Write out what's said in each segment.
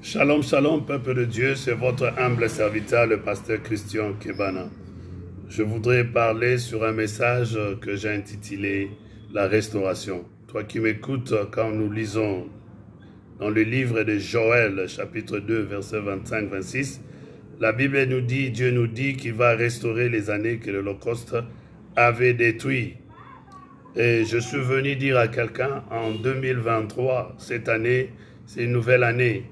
Shalom, shalom, peuple de Dieu, c'est votre humble serviteur, le pasteur Christian Kebana. Je voudrais parler sur un message que j'ai intitulé « La restauration ». Toi qui m'écoutes, quand nous lisons dans le livre de Joël, chapitre 2, versets 25-26, la Bible nous dit, Dieu nous dit qu'il va restaurer les années que l'Holocauste avait détruites. Et je suis venu dire à quelqu'un, en 2023, cette année, c'est une nouvelle année.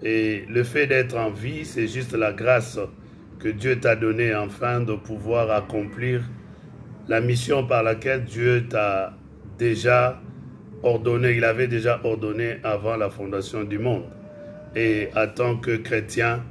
Et le fait d'être en vie, c'est juste la grâce que Dieu t'a donnée afin de pouvoir accomplir la mission par laquelle Dieu t'a déjà ordonné. Il avait déjà ordonné avant la fondation du monde. Et en tant que chrétien,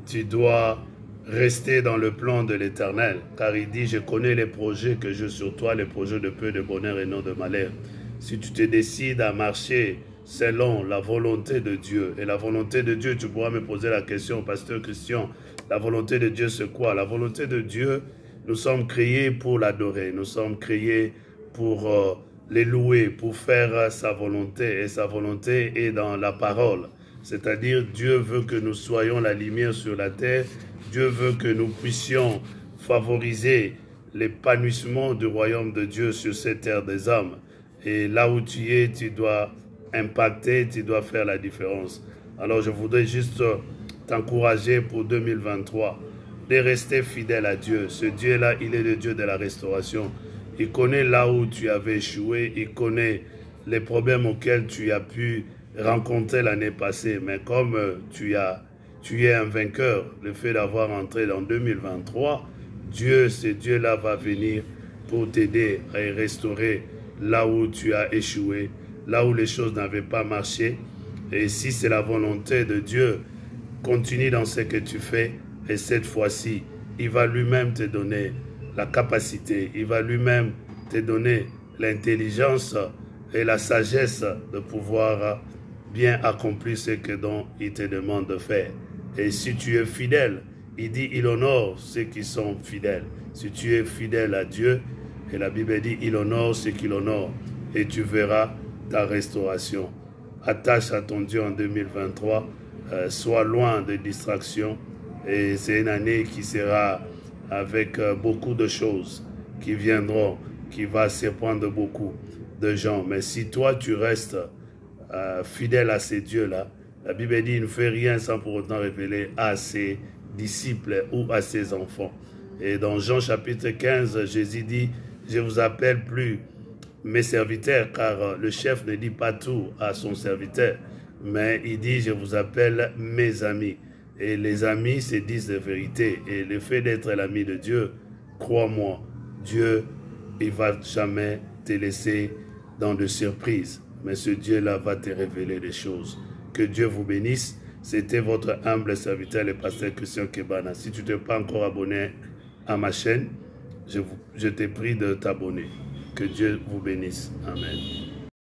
tu dois rester dans le plan de l'Éternel. Car il dit, je connais les projets que j'ai sur toi, les projets de paix, de bonheur et non de malheur. Si tu te décides à marcher selon la volonté de Dieu. Et la volonté de Dieu, tu pourras me poser la question, pasteur Christian, la volonté de Dieu, c'est quoi? La volonté de Dieu, nous sommes créés pour l'adorer. Nous sommes créés pour les louer, pour faire sa volonté. Et sa volonté est dans la parole. C'est-à-dire, Dieu veut que nous soyons la lumière sur la terre. Dieu veut que nous puissions favoriser l'épanouissement du royaume de Dieu sur cette terre des hommes. Et là où tu es, tu dois impacter, tu dois faire la différence. Alors je voudrais juste t'encourager pour 2023 de rester fidèle à Dieu. Ce Dieu-là, il est le Dieu de la restauration. Il connaît là où tu avais échoué, il connaît les problèmes auxquels tu as pu rencontrer l'année passée. Mais comme tu es un vainqueur, le fait d'avoir entré dans 2023, Dieu, ce Dieu-là va venir pour t'aider à restaurer là où tu as échoué, là où les choses n'avaient pas marché. Et si c'est la volonté de Dieu, continue dans ce que tu fais. Et cette fois-ci, il va lui-même te donner la capacité. Il va lui-même te donner l'intelligence et la sagesse de pouvoir bien accomplir ce que dont il te demande de faire. Et si tu es fidèle, il dit, il honore ceux qui sont fidèles. Si tu es fidèle à Dieu, et la Bible dit, il honore ceux qui l'honorent. Et tu verras ta restauration. Attache à ton Dieu en 2023. Sois loin de distractions. Et c'est une année qui sera avec beaucoup de choses qui viendront, qui va surprendre beaucoup de gens. Mais si toi, tu restes fidèle à ces dieux-là, la Bible dit, il ne fait rien sans pour autant révéler à ses disciples ou à ses enfants. Et dans Jean chapitre 15, Jésus dit, je vous appelle plus mes serviteurs, car le chef ne dit pas tout à son serviteur, mais il dit, je vous appelle mes amis. Et les amis se disent la vérité. Et le fait d'être l'ami de Dieu, crois-moi, Dieu, il ne va jamais te laisser dans de surprises. Mais ce Dieu-là va te révéler des choses. Que Dieu vous bénisse. C'était votre humble serviteur, le pasteur Christian Kebana. Si tu ne t'es pas encore abonné à ma chaîne, je te prie de t'abonner. Que Dieu vous bénisse. Amen.